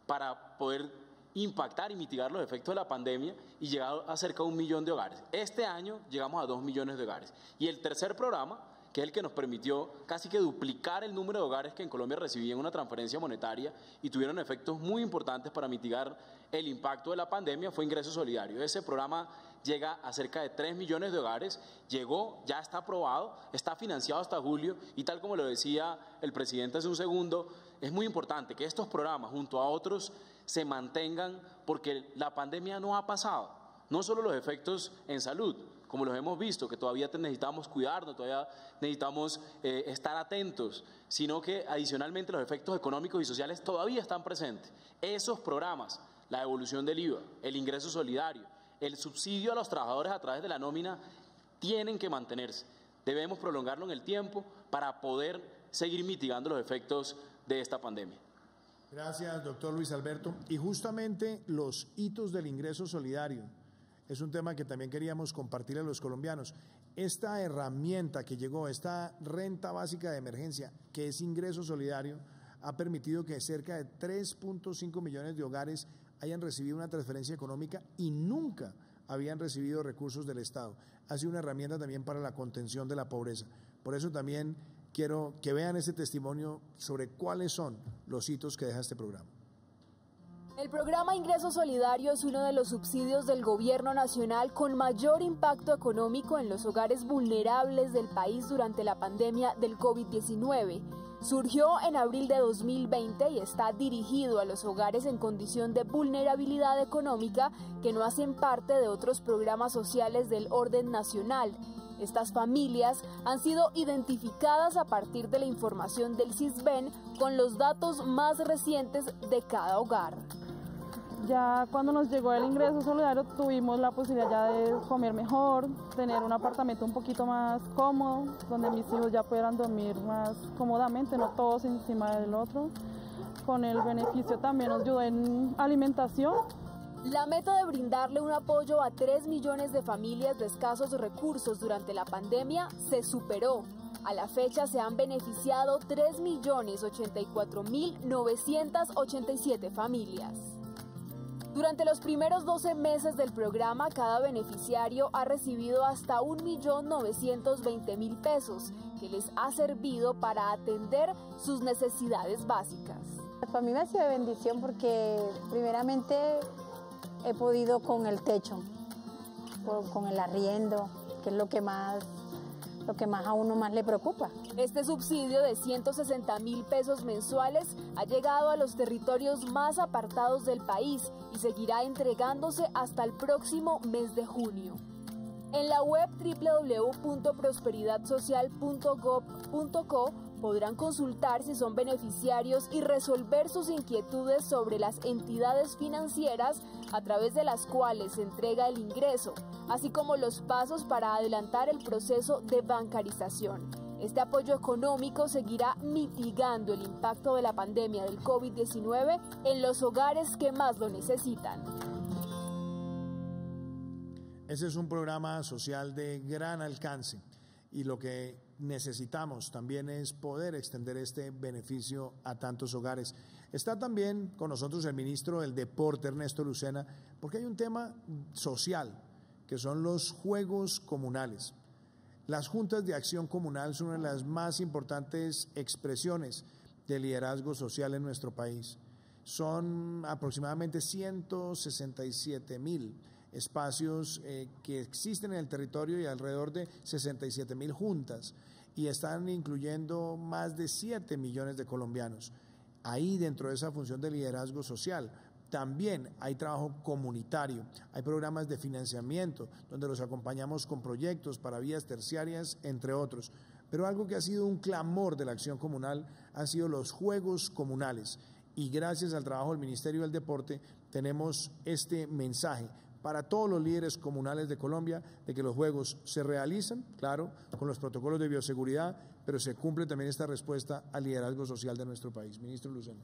para poder impactar y mitigar los efectos de la pandemia y llegar a cerca de 1 millón de hogares. Este año llegamos a 2 millones de hogares. Y el tercer programa, que es el que nos permitió casi que duplicar el número de hogares que en Colombia recibían una transferencia monetaria y tuvieron efectos muy importantes para mitigar el impacto de la pandemia, fue Ingreso Solidario. Ese programa llega a cerca de 3 millones de hogares, llegó, ya está aprobado, está financiado hasta julio y tal como lo decía el presidente hace un segundo, es muy importante que estos programas junto a otros se mantengan porque la pandemia no ha pasado, no solo los efectos en salud, como los hemos visto, que todavía necesitamos cuidarnos, todavía necesitamos estar atentos, sino que adicionalmente los efectos económicos y sociales todavía están presentes. Esos programas, la devolución del IVA, el ingreso solidario, el subsidio a los trabajadores a través de la nómina, tienen que mantenerse. Debemos prolongarlo en el tiempo para poder seguir mitigando los efectos de esta pandemia. Gracias, doctor Luis Alberto. Y justamente los hitos del ingreso solidario es un tema que también queríamos compartir a los colombianos. Esta herramienta que llegó, esta renta básica de emergencia, que es ingreso solidario, ha permitido que cerca de 3.5 millones de hogares hayan recibido una transferencia económica y nunca habían recibido recursos del Estado. Ha sido una herramienta también para la contención de la pobreza. Por eso también quiero que vean ese testimonio sobre cuáles son los hitos que deja este programa. El programa Ingreso Solidario es uno de los subsidios del Gobierno Nacional con mayor impacto económico en los hogares vulnerables del país durante la pandemia del COVID-19. Surgió en abril de 2020 y está dirigido a los hogares en condición de vulnerabilidad económica que no hacen parte de otros programas sociales del orden nacional. Estas familias han sido identificadas a partir de la información del CISBEN con los datos más recientes de cada hogar. Ya cuando nos llegó el ingreso solidario tuvimos la posibilidad ya de comer mejor, tener un apartamento un poquito más cómodo, donde mis hijos ya pudieran dormir más cómodamente, no todos encima del otro. Con el beneficio también nos ayudó en alimentación. La meta de brindarle un apoyo a 3 millones de familias de escasos recursos durante la pandemia se superó. A la fecha se han beneficiado 3.084.987 familias. Durante los primeros 12 meses del programa, cada beneficiario ha recibido hasta 1.920.000 pesos, que les ha servido para atender sus necesidades básicas. Para mí me ha sido de bendición porque primeramente he podido con el techo, con el arriendo, que es lo que más a uno más le preocupa. Este subsidio de 160.000 pesos mensuales ha llegado a los territorios más apartados del país y seguirá entregándose hasta el próximo mes de junio. En la web www.prosperidadsocial.gov.co podrán consultar si son beneficiarios y resolver sus inquietudes sobre las entidades financieras a través de las cuales se entrega el ingreso, así como los pasos para adelantar el proceso de bancarización. Este apoyo económico seguirá mitigando el impacto de la pandemia del COVID-19 en los hogares que más lo necesitan. Ese es un programa social de gran alcance y lo que necesitamos también es poder extender este beneficio a tantos hogares. Está también con nosotros el ministro del Deporte, Ernesto Lucena, porque hay un tema social, que son los juegos comunales. Las juntas de acción comunal son una de las más importantes expresiones de liderazgo social en nuestro país. Son aproximadamente 167.000 espacios que existen en el territorio y alrededor de 67.000 juntas y están incluyendo más de 7 millones de colombianos. Ahí dentro de esa función de liderazgo social también hay trabajo comunitario, hay programas de financiamiento donde los acompañamos con proyectos para vías terciarias, entre otros. Pero algo que ha sido un clamor de la acción comunal han sido los juegos comunales y gracias al trabajo del Ministerio del Deporte tenemos este mensaje para todos los líderes comunales de Colombia de que los juegos se realizan, claro, con los protocolos de bioseguridad, pero se cumple también esta respuesta al liderazgo social de nuestro país. Ministro Lucena.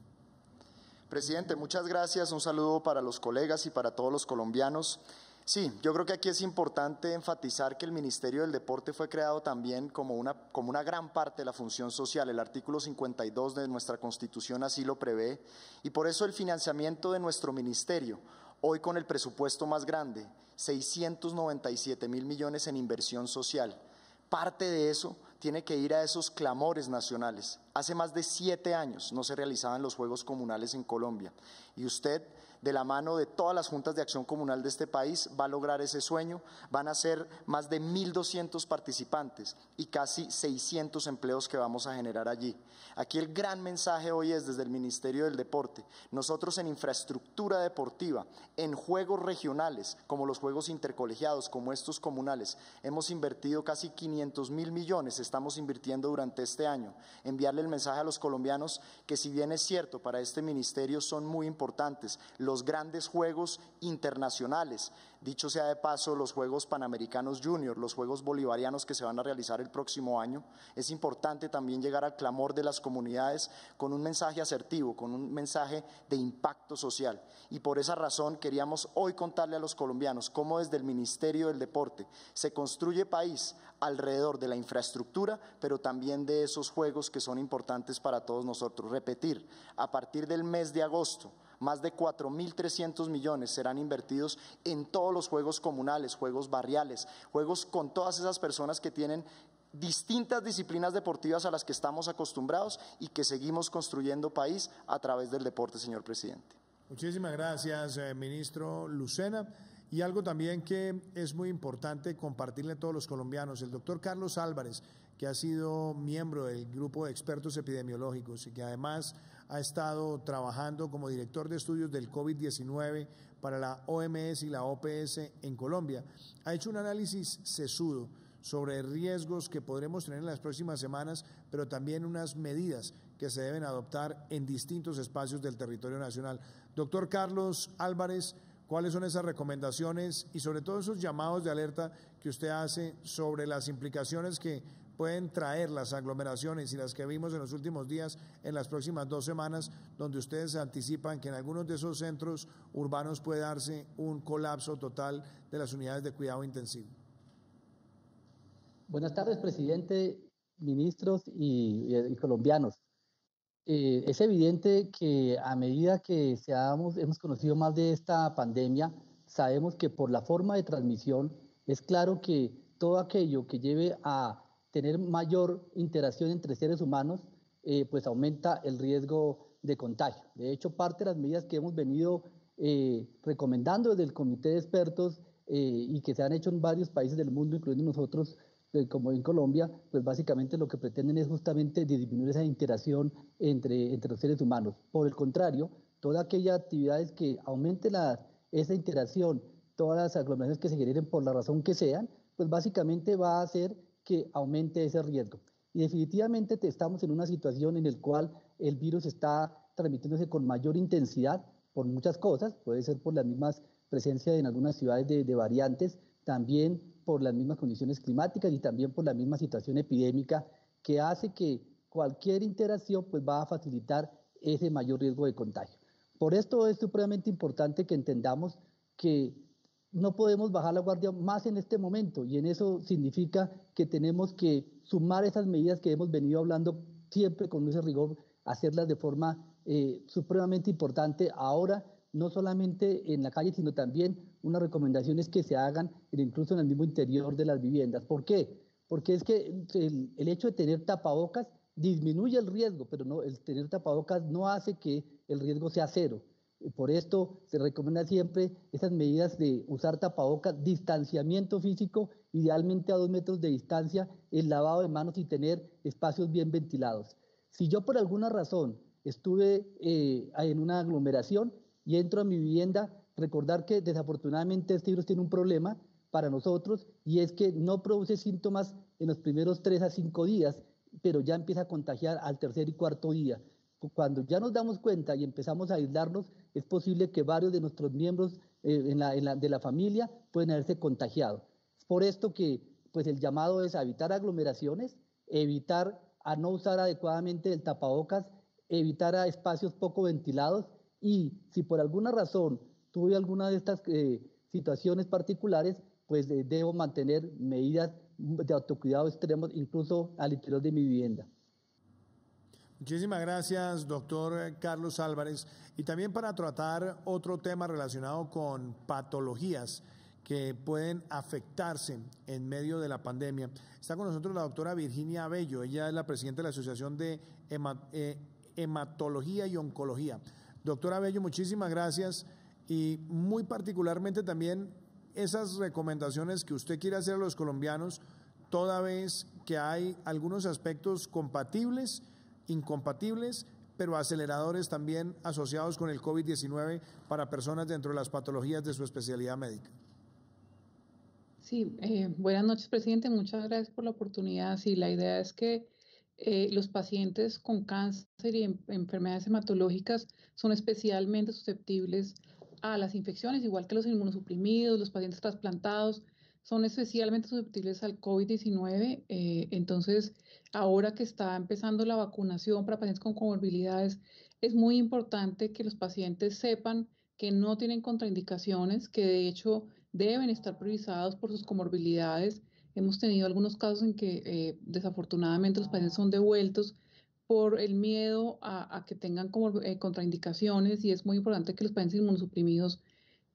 Presidente, muchas gracias. Un saludo para los colegas y para todos los colombianos. Sí, yo creo que aquí es importante enfatizar que el Ministerio del Deporte fue creado también como una gran parte de la función social. El artículo 52 de nuestra Constitución así lo prevé y por eso el financiamiento de nuestro ministerio, hoy con el presupuesto más grande, 697.000 millones en inversión social. Parte de eso tiene que ir a esos clamores nacionales. Hace más de 7 años no se realizaban los Juegos Comunales en Colombia y usted, de la mano de todas las juntas de acción comunal de este país, va a lograr ese sueño. Van a ser más de 1.200 participantes y casi 600 empleos que vamos a generar allí. Aquí el gran mensaje hoy es desde el Ministerio del Deporte. Nosotros en infraestructura deportiva, en juegos regionales, como los juegos intercolegiados, como estos comunales, hemos invertido casi 500.000 millones, estamos invirtiendo durante este año. Enviarle el mensaje a los colombianos que si bien es cierto, para este ministerio son muy importantes los grandes juegos internacionales, dicho sea de paso los Juegos Panamericanos Junior, los Juegos Bolivarianos que se van a realizar el próximo año, es importante también llegar al clamor de las comunidades con un mensaje asertivo, con un mensaje de impacto social y por esa razón queríamos hoy contarle a los colombianos cómo desde el Ministerio del Deporte se construye país alrededor de la infraestructura, pero también de esos juegos que son importantes para todos nosotros. Repetir, a partir del mes de agosto, más de 4.300 millones serán invertidos en todos los juegos comunales, juegos barriales, juegos con todas esas personas que tienen distintas disciplinas deportivas a las que estamos acostumbrados y que seguimos construyendo país a través del deporte, señor presidente. Muchísimas gracias, ministro Lucena. Y algo también que es muy importante compartirle a todos los colombianos, el doctor Carlos Álvarez, que ha sido miembro del grupo de expertos epidemiológicos y que además ha estado trabajando como director de estudios del COVID-19 para la OMS y la OPS en Colombia, ha hecho un análisis sesudo sobre riesgos que podremos tener en las próximas semanas, pero también unas medidas que se deben adoptar en distintos espacios del territorio nacional. Doctor Carlos Álvarez, ¿cuáles son esas recomendaciones y sobre todo esos llamados de alerta que usted hace sobre las implicaciones que pueden traer las aglomeraciones y las que vimos en los últimos días en las próximas 2 semanas, donde ustedes anticipan que en algunos de esos centros urbanos puede darse un colapso total de las unidades de cuidado intensivo? Buenas tardes, presidente, ministros y colombianos. Es evidente que a medida que hemos conocido más de esta pandemia, sabemos que por la forma de transmisión es claro que todo aquello que lleve a tener mayor interacción entre seres humanos, pues aumenta el riesgo de contagio. De hecho, parte de las medidas que hemos venido recomendando desde el comité de expertos y que se han hecho en varios países del mundo, incluyendo nosotros, como en Colombia, pues básicamente lo que pretenden es justamente disminuir esa interacción entre los seres humanos. Por el contrario, todas aquellas actividades que aumenten esa interacción, todas las aglomeraciones que se generen por la razón que sean, pues básicamente va a hacer que aumente ese riesgo. Y definitivamente estamos en una situación en la cual el virus está transmitiéndose con mayor intensidad por muchas cosas, puede ser por las mismas presencias en algunas ciudades de variantes, también por las mismas condiciones climáticas y también por la misma situación epidémica que hace que cualquier interacción pues va a facilitar ese mayor riesgo de contagio. Por esto es supremamente importante que entendamos que no podemos bajar la guardia más en este momento, y en eso significa que tenemos que sumar esas medidas que hemos venido hablando siempre con ese rigor, hacerlas de forma supremamente importante ahora, no solamente en la calle, sino también unas recomendaciones que se hagan incluso en el mismo interior de las viviendas. ¿Por qué? Porque es que el hecho de tener tapabocas disminuye el riesgo, pero no, el tener tapabocas no hace que el riesgo sea cero. Por esto se recomienda siempre esas medidas de usar tapabocas, distanciamiento físico, idealmente a 2 metros de distancia, el lavado de manos y tener espacios bien ventilados. Si yo por alguna razón estuve en una aglomeración y entro a mi vivienda, recordar que desafortunadamente este virus tiene un problema para nosotros, y es que no produce síntomas en los primeros 3 a 5 días, pero ya empieza a contagiar al tercer y cuarto día. Cuando ya nos damos cuenta y empezamos a aislarnos, es posible que varios de nuestros miembros de la familia pueden haberse contagiado. Es por esto que pues el llamado es a evitar aglomeraciones, evitar a no usar adecuadamente el tapabocas, evitar a espacios poco ventilados, y si por alguna razón tuve alguna de estas situaciones particulares, pues debo mantener medidas de autocuidado extremos incluso al interior de mi vivienda. Muchísimas gracias, doctor Carlos Álvarez. Y también para tratar otro tema relacionado con patologías que pueden afectarse en medio de la pandemia, está con nosotros la doctora Virginia Abello. Ella es la presidenta de la Asociación de Hematología y Oncología. Doctora Abello, muchísimas gracias, y muy particularmente también esas recomendaciones que usted quiere hacer a los colombianos, toda vez que hay algunos aspectos compatibles, incompatibles, pero aceleradores también asociados con el COVID-19 para personas dentro de las patologías de su especialidad médica. Sí, buenas noches, presidente. Muchas gracias por la oportunidad. Sí, la idea es que los pacientes con cáncer y enfermedades hematológicas son especialmente susceptibles a las infecciones, igual que los inmunosuprimidos, los pacientes trasplantados, son especialmente susceptibles al COVID-19. Entonces, ahora que está empezando la vacunación para pacientes con comorbilidades, es muy importante que los pacientes sepan que no tienen contraindicaciones, que de hecho deben estar priorizados por sus comorbilidades. Hemos tenido algunos casos en que desafortunadamente los pacientes son devueltos por el miedo a que tengan contraindicaciones, y es muy importante que los pacientes inmunosuprimidos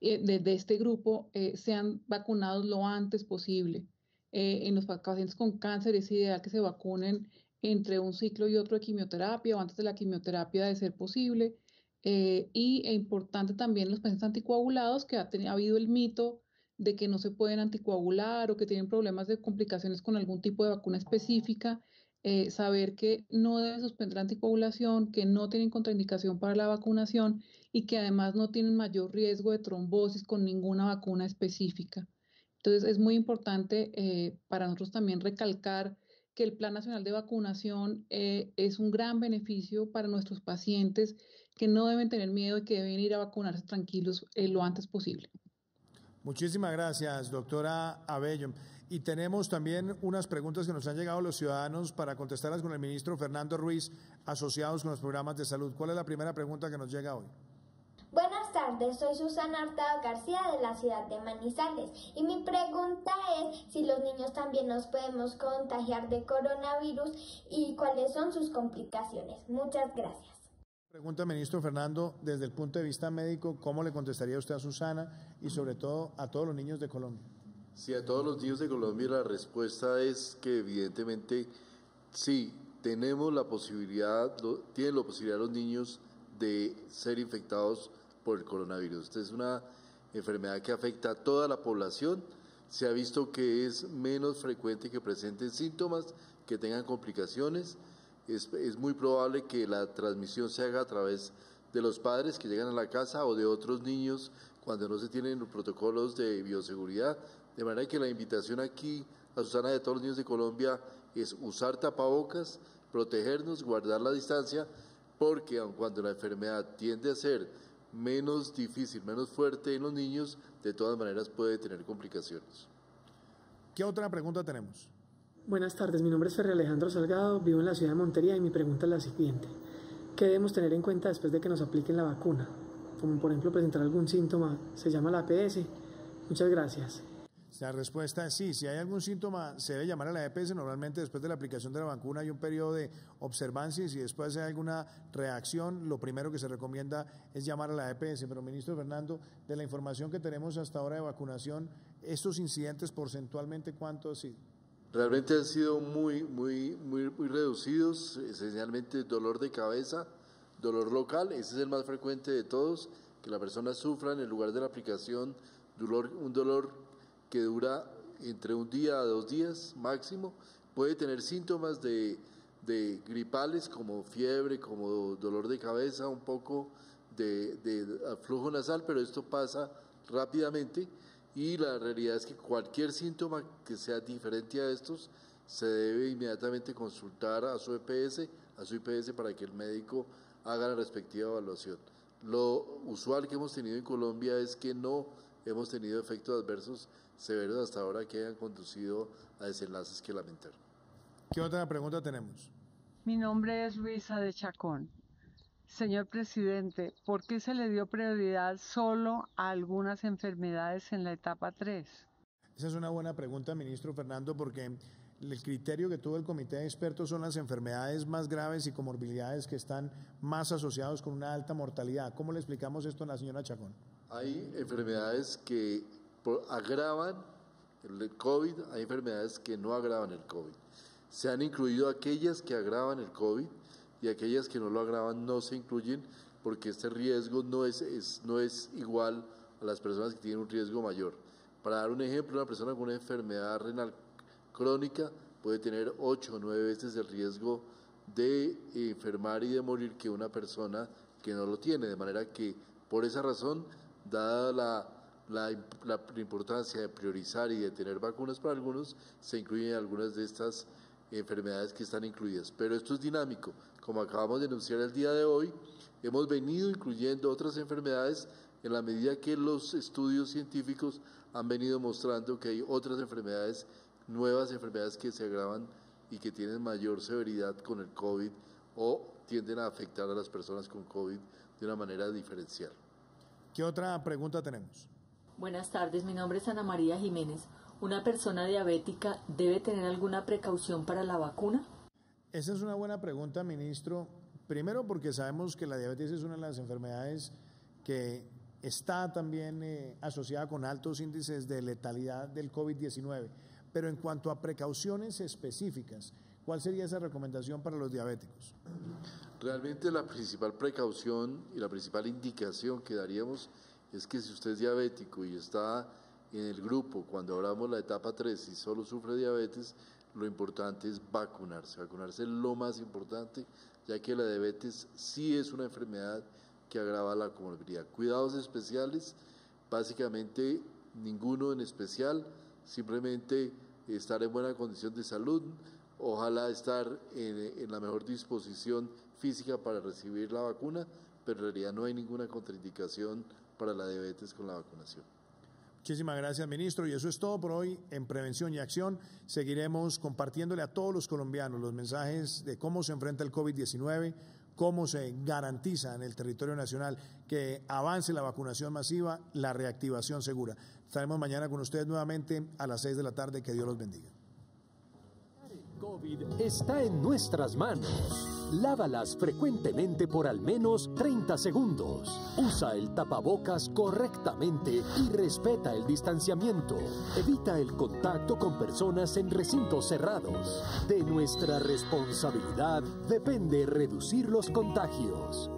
de este grupo sean vacunados lo antes posible. En los pacientes con cáncer es ideal que se vacunen entre un ciclo y otro de quimioterapia o antes de la quimioterapia de ser posible. Y es importante también los pacientes anticoagulados, que ha habido el mito de que no se pueden anticoagular o que tienen problemas de complicaciones con algún tipo de vacuna específica. Saber que no deben suspender la anticoagulación, que no tienen contraindicación para la vacunación y que además no tienen mayor riesgo de trombosis con ninguna vacuna específica. Entonces es muy importante para nosotros también recalcar que el Plan Nacional de Vacunación es un gran beneficio para nuestros pacientes, que no deben tener miedo y que deben ir a vacunarse tranquilos lo antes posible. Muchísimas gracias, doctora Abello. Y tenemos también unas preguntas que nos han llegado los ciudadanos para contestarlas con el ministro Fernando Ruiz, asociados con los programas de salud. ¿Cuál es la primera pregunta que nos llega hoy? Buenas tardes, soy Susana Hurtado García de la ciudad de Manizales, y mi pregunta es si los niños también nos podemos contagiar de coronavirus y cuáles son sus complicaciones. Muchas gracias. Pregunta, ministro Fernando, desde el punto de vista médico, ¿cómo le contestaría usted a Susana y sobre todo a todos los niños de Colombia? Sí, a todos los niños de Colombia la respuesta es que evidentemente sí, tenemos la posibilidad, tienen la posibilidad los niños de ser infectados por el coronavirus. Esta es una enfermedad que afecta a toda la población. Se ha visto que es menos frecuente que presenten síntomas, que tengan complicaciones. Es muy probable que la transmisión se haga a través de los padres que llegan a la casa o de otros niños cuando no se tienen los protocolos de bioseguridad. De manera que la invitación aquí a Susana de todos los niños de Colombia es usar tapabocas, protegernos, guardar la distancia, porque aun cuando la enfermedad tiende a ser menos difícil, menos fuerte en los niños, de todas maneras puede tener complicaciones. ¿Qué otra pregunta tenemos? Buenas tardes, mi nombre es Ferre Alejandro Salgado, vivo en la ciudad de Montería y mi pregunta es la siguiente. ¿Qué debemos tener en cuenta después de que nos apliquen la vacuna? Como por ejemplo presentar algún síntoma, se llama la EPS. Muchas gracias. La respuesta es sí, si hay algún síntoma se debe llamar a la EPS, normalmente después de la aplicación de la vacuna hay un periodo de observancia y si después hay alguna reacción, lo primero que se recomienda es llamar a la EPS. Pero ministro Fernando, de la información que tenemos hasta ahora de vacunación, estos incidentes porcentualmente, ¿cuántos sí? Realmente han sido muy reducidos, esencialmente dolor de cabeza, dolor local, ese es el más frecuente de todos, que la persona sufra en el lugar de la aplicación un dolor que dura entre un día a 2 días máximo, puede tener síntomas de gripales como fiebre, como dolor de cabeza, un poco de flujo nasal, pero esto pasa rápidamente y la realidad es que cualquier síntoma que sea diferente a estos se debe inmediatamente consultar a su IPS para que el médico haga la respectiva evaluación. Lo usual que hemos tenido en Colombia es que no hemos tenido efectos adversos severos hasta ahora que hayan conducido a desenlaces que lamentar. ¿Qué otra pregunta tenemos? Mi nombre es Luisa de Chacón. Señor presidente, ¿por qué se le dio prioridad solo a algunas enfermedades en la etapa 3? Esa es una buena pregunta, ministro Fernando, porque el criterio que tuvo el comité de expertos son las enfermedades más graves y comorbilidades que están más asociados con una alta mortalidad. ¿Cómo le explicamos esto a la señora Chacón? Hay enfermedades que agravan el COVID, hay enfermedades que no agravan el COVID. Se han incluido aquellas que agravan el COVID y aquellas que no lo agravan no se incluyen porque este riesgo no es igual a las personas que tienen un riesgo mayor. Para dar un ejemplo, una persona con una enfermedad renal crónica puede tener 8 o 9 veces el riesgo de enfermar y de morir que una persona que no lo tiene, de manera que por esa razón, dada la importancia de priorizar y de tener vacunas para algunos, se incluyen algunas de estas enfermedades que están incluidas. Pero esto es dinámico, como acabamos de anunciar el día de hoy, hemos venido incluyendo otras enfermedades en la medida que los estudios científicos han venido mostrando que hay otras enfermedades, nuevas enfermedades que se agravan y que tienen mayor severidad con el COVID o tienden a afectar a las personas con COVID de una manera diferencial. ¿Qué otra pregunta tenemos? Buenas tardes, mi nombre es Ana María Jiménez. ¿Una persona diabética debe tener alguna precaución para la vacuna? Esa es una buena pregunta, ministro. Primero porque sabemos que la diabetes es una de las enfermedades que está también asociada con altos índices de letalidad del COVID-19. Pero en cuanto a precauciones específicas, ¿cuál sería esa recomendación para los diabéticos? Realmente la principal precaución y la principal indicación que daríamos es que si usted es diabético y está en el grupo, cuando hablamos la etapa 3 y solo sufre diabetes, lo importante es vacunarse. Vacunarse es lo más importante, ya que la diabetes sí es una enfermedad que agrava la comorbilidad. Cuidados especiales, básicamente ninguno en especial, simplemente estar en buena condición de salud, ojalá estar en la mejor disposición física para recibir la vacuna, pero en realidad no hay ninguna contraindicación para la diabetes con la vacunación. Muchísimas gracias, ministro. Y eso es todo por hoy en Prevención y Acción. Seguiremos compartiéndole a todos los colombianos los mensajes de cómo se enfrenta el COVID-19, cómo se garantiza en el territorio nacional que avance la vacunación masiva, la reactivación segura. Estaremos mañana con ustedes nuevamente a las 6 de la tarde. Que Dios los bendiga. COVID está en nuestras manos. Lávalas frecuentemente por al menos 30 segundos. Usa el tapabocas correctamente y respeta el distanciamiento. Evita el contacto con personas en recintos cerrados. De nuestra responsabilidad depende reducir los contagios.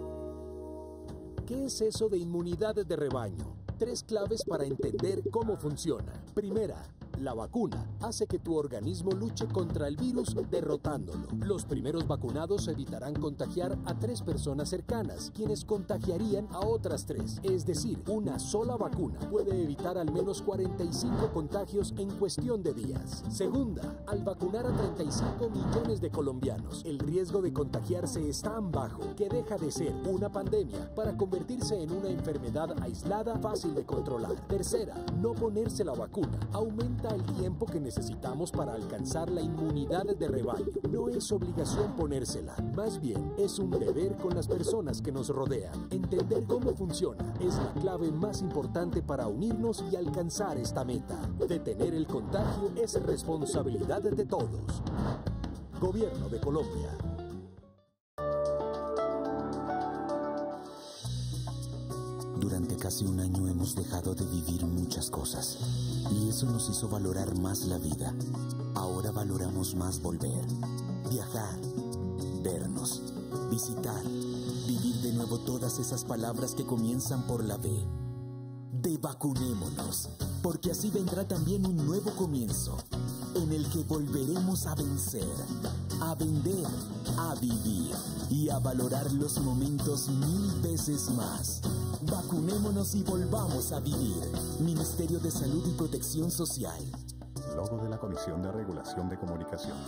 ¿Qué ¿Qué es eso de inmunidad de rebaño? 3 claves para entender cómo funciona. Primera, la vacuna hace que tu organismo luche contra el virus derrotándolo. Los primeros vacunados evitarán contagiar a 3 personas cercanas, quienes contagiarían a otras 3. Es decir, una sola vacuna puede evitar al menos 45 contagios en cuestión de días. Segunda, al vacunar a 35 millones de colombianos, el riesgo de contagiarse es tan bajo que deja de ser una pandemia para convertirse en una enfermedad aislada fácil de controlar. Tercera, no ponerse la vacuna aumenta el tiempo que necesitamos para alcanzar la inmunidad de rebaño. No es obligación ponérsela, más bien es un deber con las personas que nos rodean. Entender cómo funciona es la clave más importante para unirnos y alcanzar esta meta. Detener el contagio es responsabilidad de todos. Gobierno de Colombia. Durante casi un año hemos dejado de vivir muchas cosas y eso nos hizo valorar más la vida. Ahora valoramos más volver, viajar, vernos, visitar, vivir de nuevo todas esas palabras que comienzan por la B. De vacunémonos, porque así vendrá también un nuevo comienzo en el que volveremos a vencer, a vender, a vivir y a valorar los momentos 1000 veces más. Vacunémonos y volvamos a vivir. Ministerio de Salud y Protección Social. Logo de la Comisión de Regulación de Comunicaciones.